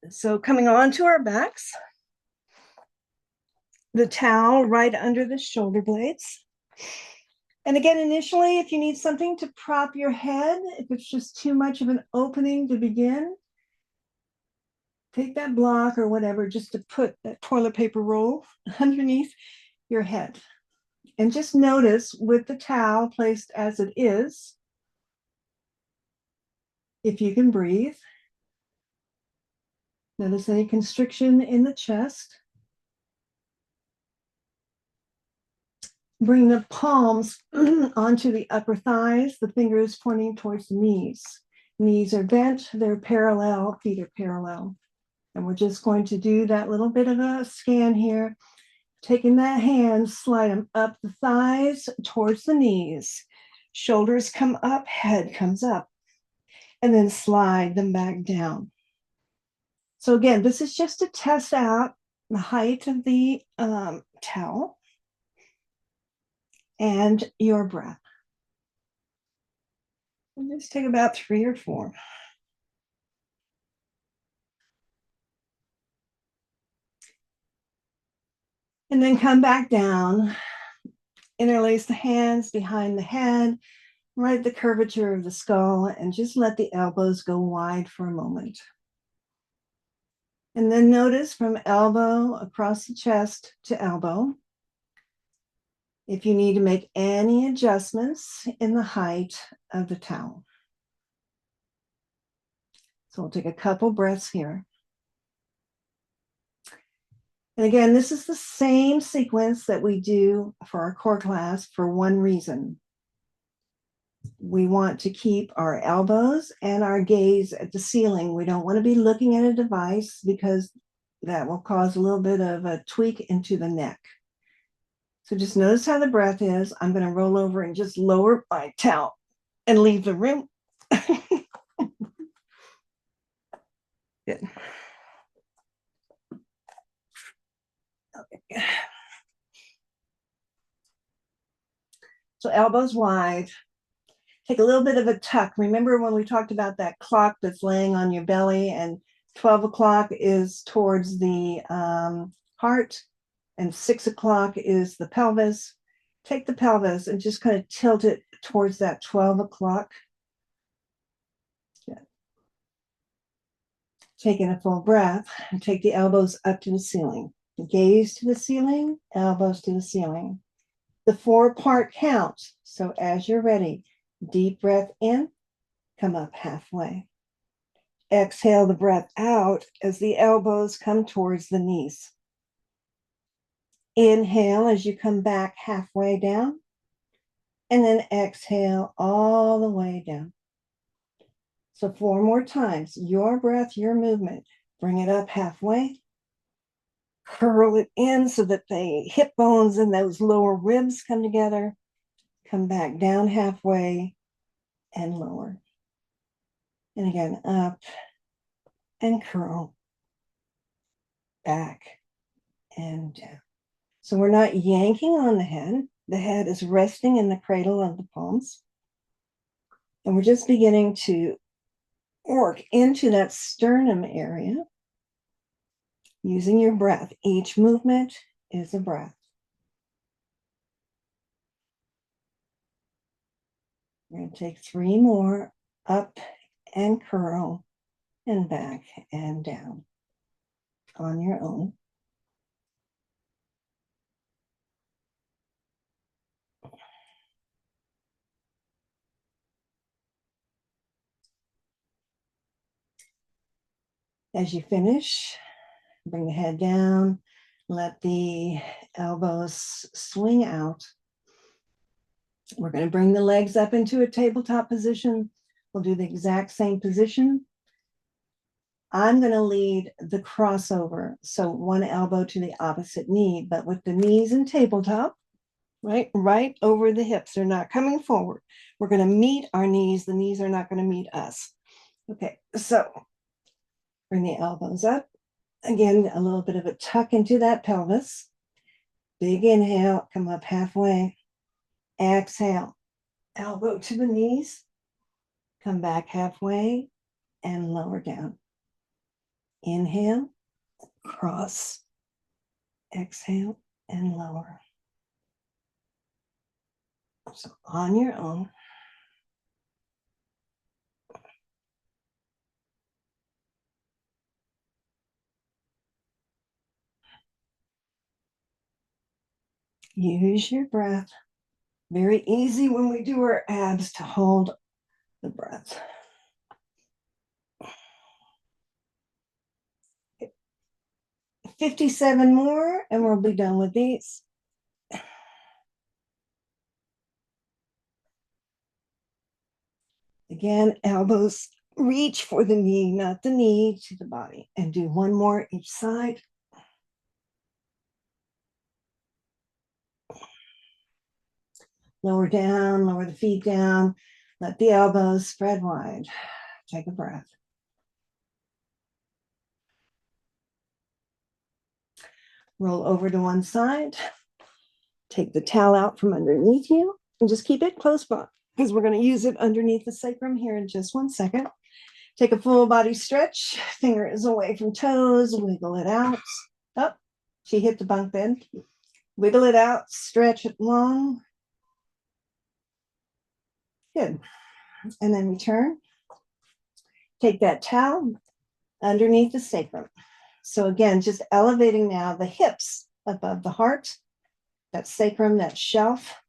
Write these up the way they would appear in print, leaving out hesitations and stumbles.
So coming on to our backs, the towel right under the shoulder blades. And again, initially, if you need something to prop your head, if it's just too much of an opening to begin, take that block or whatever just to put that toilet paper roll underneath your head. And just notice with the towel placed as it is, if you can breathe. Notice any constriction in the chest. Bring the palms onto the upper thighs, the fingers pointing towards the knees. Knees are bent, they're parallel, feet are parallel. And we're just going to do that little bit of a scan here. Taking that hand, slide them up the thighs towards the knees. Shoulders come up, head comes up. And then slide them back down. So again, this is just to test out the height of the towel and your breath. And just take about 3 or 4. And then come back down, interlace the hands behind the head, right at the curvature of the skull, and just let the elbows go wide for a moment. And then notice from elbow across the chest to elbow, if you need to make any adjustments in the height of the towel. So we'll take a couple breaths here. And again, this is the same sequence that we do for our core class for one reason. We want to keep our elbows and our gaze at the ceiling. We don't want to be looking at a device because that will cause a little bit of a tweak into the neck. So just notice how the breath is. I'm going to roll over and just lower my towel and leave the room. Good. Okay. So elbows wide. Take a little bit of a tuck. Remember when we talked about that clock that's laying on your belly and 12 o'clock is towards the heart and 6 o'clock is the pelvis. Take the pelvis and just kind of tilt it towards that 12 o'clock. Yeah. Taking a full breath and take the elbows up to the ceiling. Gaze to the ceiling, elbows to the ceiling. The 4-part count. So as you're ready, deep breath in, come up halfway. Exhale the breath out as the elbows come towards the knees. Inhale as you come back halfway down, and then exhale all the way down. So 4 more times, your breath, your movement. Bring it up halfway. Curl it in so that the hip bones and those lower ribs come together. Come back down halfway and lower. And again, up and curl, back and down. So we're not yanking on the head. The head is resting in the cradle of the palms. And we're just beginning to work into that sternum area using your breath. Each movement is a breath. We're going to take 3 more, up and curl and back and down on your own. As you finish, bring the head down, let the elbows swing out. We're going to bring the legs up into a tabletop position. We'll do the exact same position. I'm going to lead the crossover. So one elbow to the opposite knee, but with the knees in tabletop, right over the hips. They're not coming forward. We're going to meet our knees. The knees are not going to meet us. Okay, so bring the elbows up. Again, a little bit of a tuck into that pelvis. Big inhale, come up halfway. Exhale, elbow to the knees. Come back halfway and lower down. Inhale, cross, exhale, and lower. So on your own. Use your breath. Very easy when we do our abs to hold the breath. Okay. 57 more and we'll be done with these. Again, elbows reach for the knee, not the knee to the body. And do one more each side. Lower down, lower the feet down. Let the elbows spread wide. Take a breath. Roll over to one side. Take the towel out from underneath you and just keep it close by because we're going to use it underneath the sacrum here in just 1 second. Take a full body stretch. Fingers away from toes. Wiggle it out. Oh, she hit the bunk bed. Wiggle it out. Stretch it long. Good. And then return. Take that towel underneath the sacrum. So again, just elevating now the hips above the heart, that sacrum, that shelf,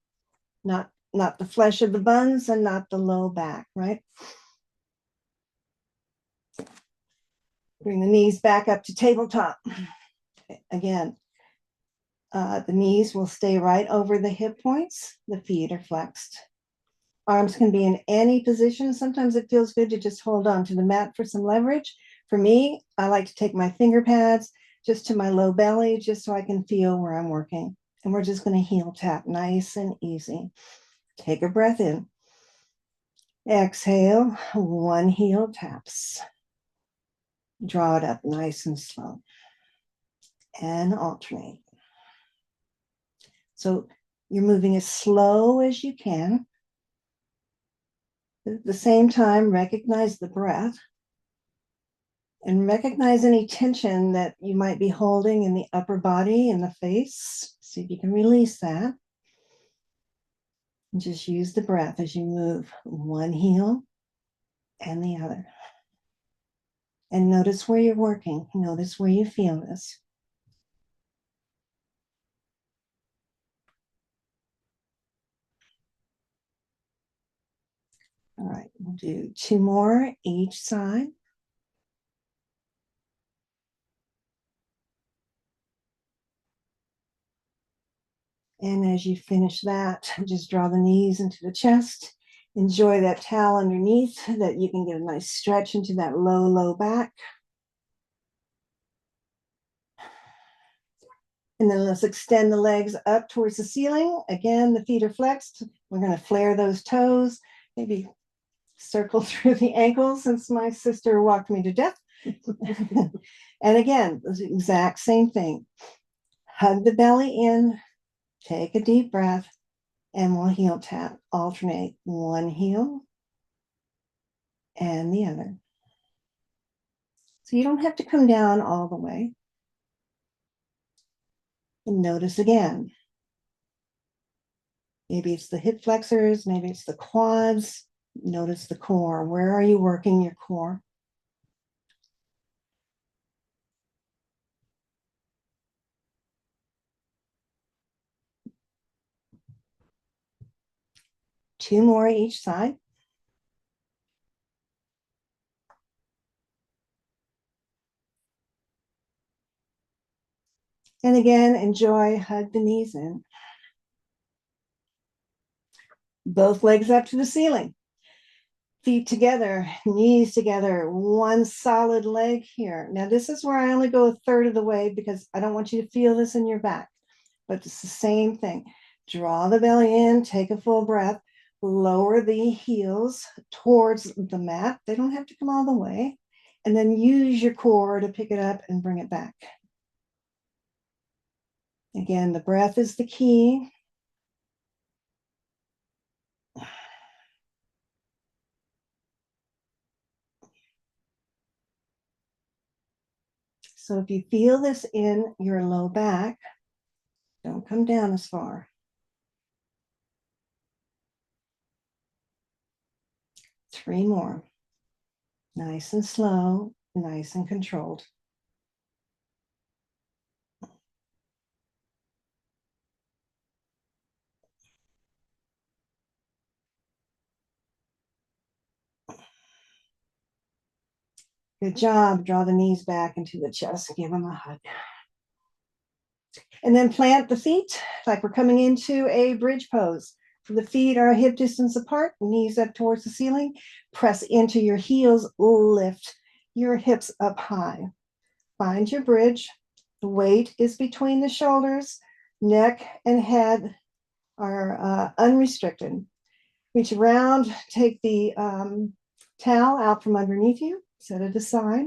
not the flesh of the buns and not the low back, right? Bring the knees back up to tabletop. Again, the knees will stay right over the hip points. The feet are flexed. Arms can be in any position. Sometimes it feels good to just hold on to the mat for some leverage. For me, I like to take my finger pads just to my low belly, just so I can feel where I'm working. And we're just going to heel tap nice and easy. Take a breath in. Exhale, one heel taps. Draw it up nice and slow. And alternate. So you're moving as slow as you can. At the same time, recognize the breath and recognize any tension that you might be holding in the upper body and the face. See if you can release that. And just use the breath as you move one heel and the other. And notice where you're working. Notice where you feel this. All right, we'll do 2 more each side. And as you finish that, just draw the knees into the chest. Enjoy that towel underneath that you can get a nice stretch into that low, low back. And then let's extend the legs up towards the ceiling. Again, the feet are flexed. We're going to flare those toes, maybe circle through the ankles since my sister walked me to death. And again, the exact same thing. Hug the belly in, take a deep breath, and we'll heel tap. Alternate one heel and the other. So you don't have to come down all the way. And notice again. Maybe it's the hip flexors, maybe it's the quads. Notice the core. Where are you working your core? Two more each side. And again, enjoy, hug the knees in. Both legs up to the ceiling. Feet together, knees together, one solid leg here. Now this is where I only go a third of the way because I don't want you to feel this in your back, but it's the same thing. Draw the belly in, take a full breath, lower the heels towards the mat. They don't have to come all the way. And then use your core to pick it up and bring it back. Again, the breath is the key. So if you feel this in your low back, don't come down as far. 3 more. Nice and slow, nice and controlled. Good job. Draw the knees back into the chest and give them a hug. And then plant the feet like we're coming into a bridge pose. The feet are hip distance apart, knees up towards the ceiling. Press into your heels, lift your hips up high. Find your bridge. The weight is between the shoulders, neck and head are unrestricted. Reach around, take the towel out from underneath you, set it aside.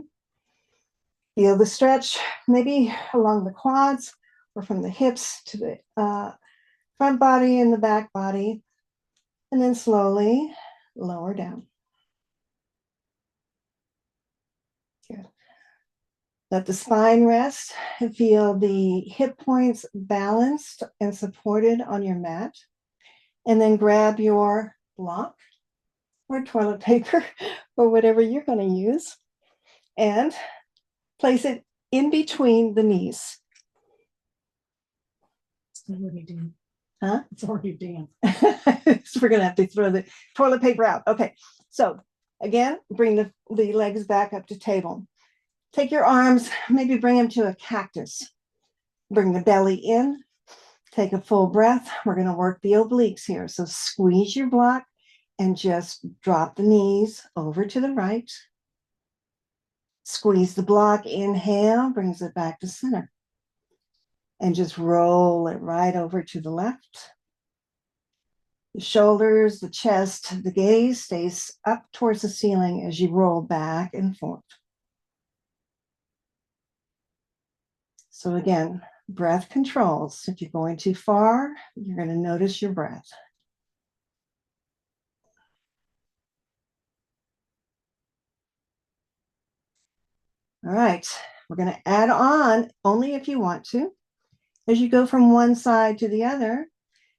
Feel the stretch, maybe along the quads or from the hips to the front body and the back body, and then slowly lower down. Good. Let the spine rest and feel the hip points balanced and supported on your mat. And then grab your block or toilet paper or whatever you're going to use and place it in between the knees. It's already done. Huh? It's already done. So we're going to have to throw the toilet paper out. Okay. So again, bring the legs back up to table. Take your arms, maybe bring them to a cactus. Bring the belly in. Take a full breath. We're going to work the obliques here. So squeeze your block and just drop the knees over to the right. Squeeze the block, inhale, brings it back to center. And just roll it right over to the left. The shoulders, the chest, the gaze stays up towards the ceiling as you roll back and forth. So again, breath controls. If you're going too far, you're going to notice your breath. All right, we're going to add on only if you want to. As you go from one side to the other,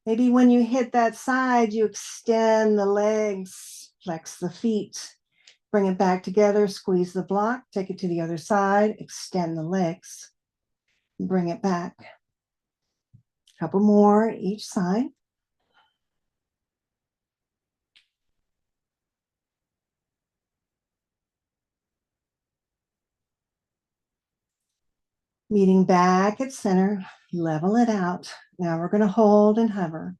maybe when you hit that side, you extend the legs, flex the feet, bring it back together, squeeze the block, take it to the other side, extend the legs, bring it back. A couple more each side. Meeting back at center, level it out. Now we're going to hold and hover.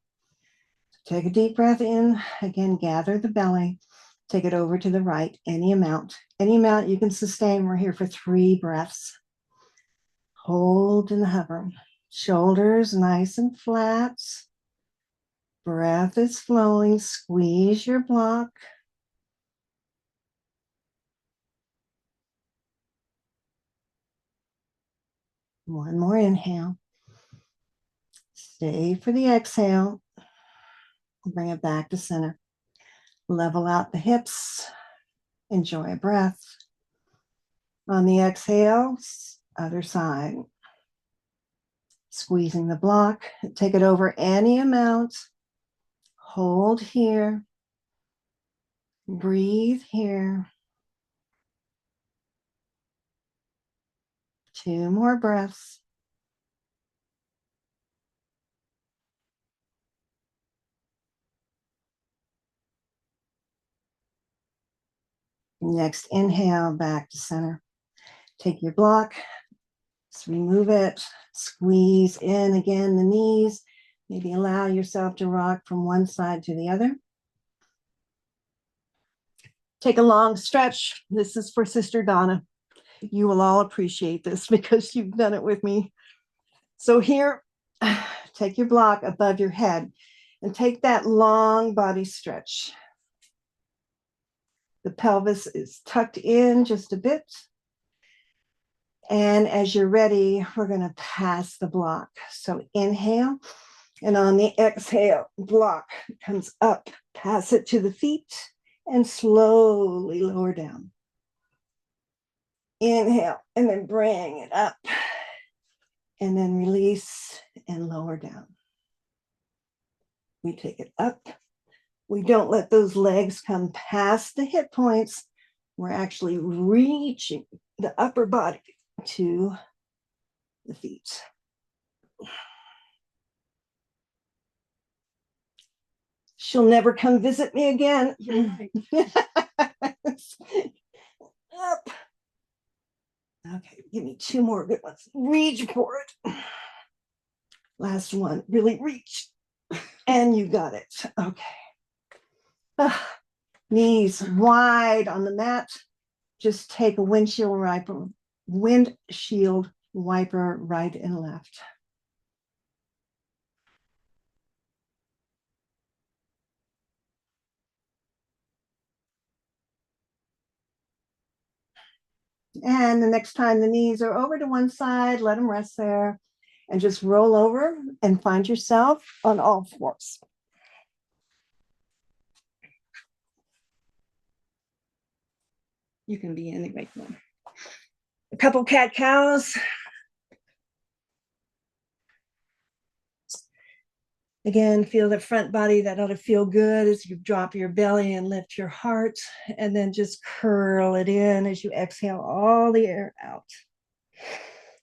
Take a deep breath in. Again, gather the belly. Take it over to the right, any amount you can sustain. We're here for 3 breaths. Hold and hover. Shoulders nice and flat. Breath is flowing. Squeeze your block. One more inhale. Stay for the exhale. Bring it back to center. Level out the hips. Enjoy a breath. On the exhale, other side. Squeezing the block. Take it over any amount. Hold here. Breathe here. 2 more breaths. Next inhale, back to center. Take your block, just remove it, squeeze in again the knees, maybe allow yourself to rock from one side to the other. Take a long stretch. This is for Sister Donna. You will all appreciate this because you've done it with me. So here, take your block above your head and take that long body stretch. The pelvis is tucked in just a bit. And as you're ready, we're going to pass the block. So inhale, and on the exhale, block comes up, pass it to the feet, and slowly lower down. Inhale and then bring it up. And then release and lower down. We take it up. We don't let those legs come past the hip points. We're actually reaching the upper body to the feet. She'll never come visit me again. You're right. Up. Okay, give me two more good ones. Reach for it. Last one, really reach. And you got it. Okay. Knees wide on the mat. Just take a windshield wiper right and left. And the next time the knees are over to one side, let them rest there and just roll over and find yourself on all fours. You can be any right one. A couple cat cows. Again, feel the front body. That ought to feel good as you drop your belly and lift your heart, and then just curl it in as you exhale all the air out.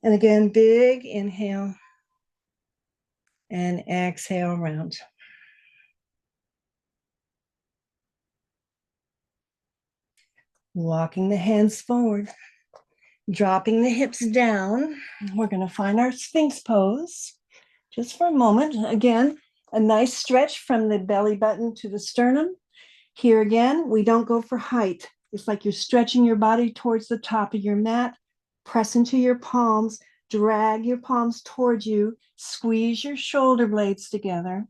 And again, big inhale and exhale round. Walking the hands forward, dropping the hips down. We're going to find our Sphinx pose just for a moment. Again, a nice stretch from the belly button to the sternum. Here again, we don't go for height. It's like you're stretching your body towards the top of your mat. Press into your palms, drag your palms towards you, squeeze your shoulder blades together,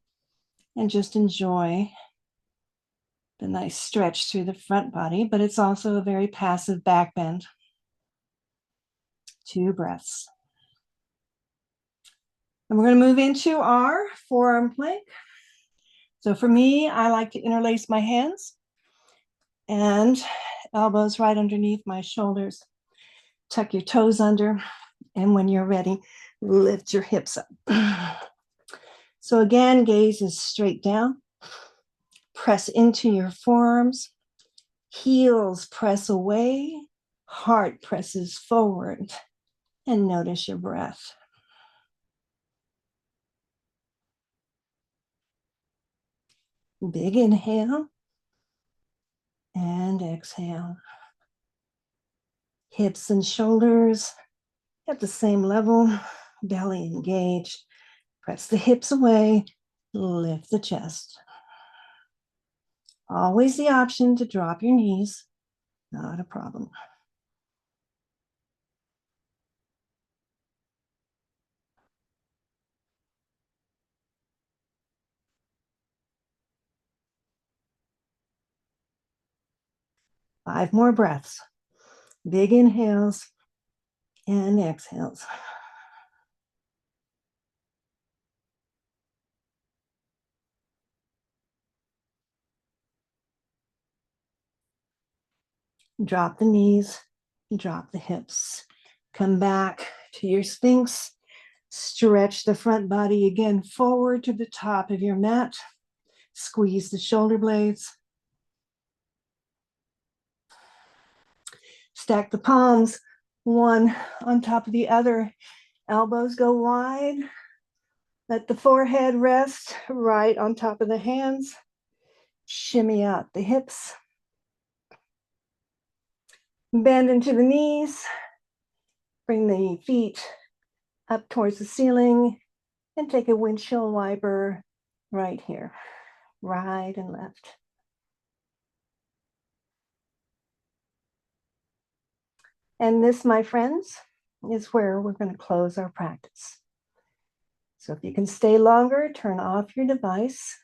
and just enjoy the nice stretch through the front body, but it's also a very passive back bend. 2 breaths. And we're going to move into our forearm plank. So for me, I like to interlace my hands and elbows right underneath my shoulders. Tuck your toes under, and when you're ready, lift your hips up. So again, gaze is straight down. Press into your forearms. Heels press away. Heart presses forward. And notice your breath. Big inhale and exhale. Hips and shoulders at the same level, belly engaged. Press the hips away, lift the chest. Always the option to drop your knees, not a problem. Five more breaths. Big inhales and exhales. Drop the knees, drop the hips. Come back to your Sphinx. Stretch the front body again forward to the top of your mat. Squeeze the shoulder blades. Stack the palms, one on top of the other. Elbows go wide. Let the forehead rest right on top of the hands. Shimmy out the hips. Bend into the knees. Bring the feet up towards the ceiling and take a windshield wiper right here, right and left. And this, my friends, is where we're going to close our practice. So if you can stay longer, turn off your device.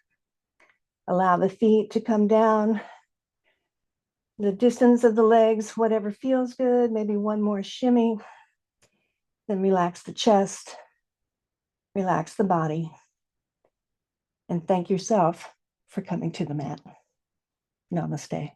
Allow the feet to come down the distance of the legs, whatever feels good, maybe one more shimmy. Then relax the chest, relax the body, and thank yourself for coming to the mat. Namaste.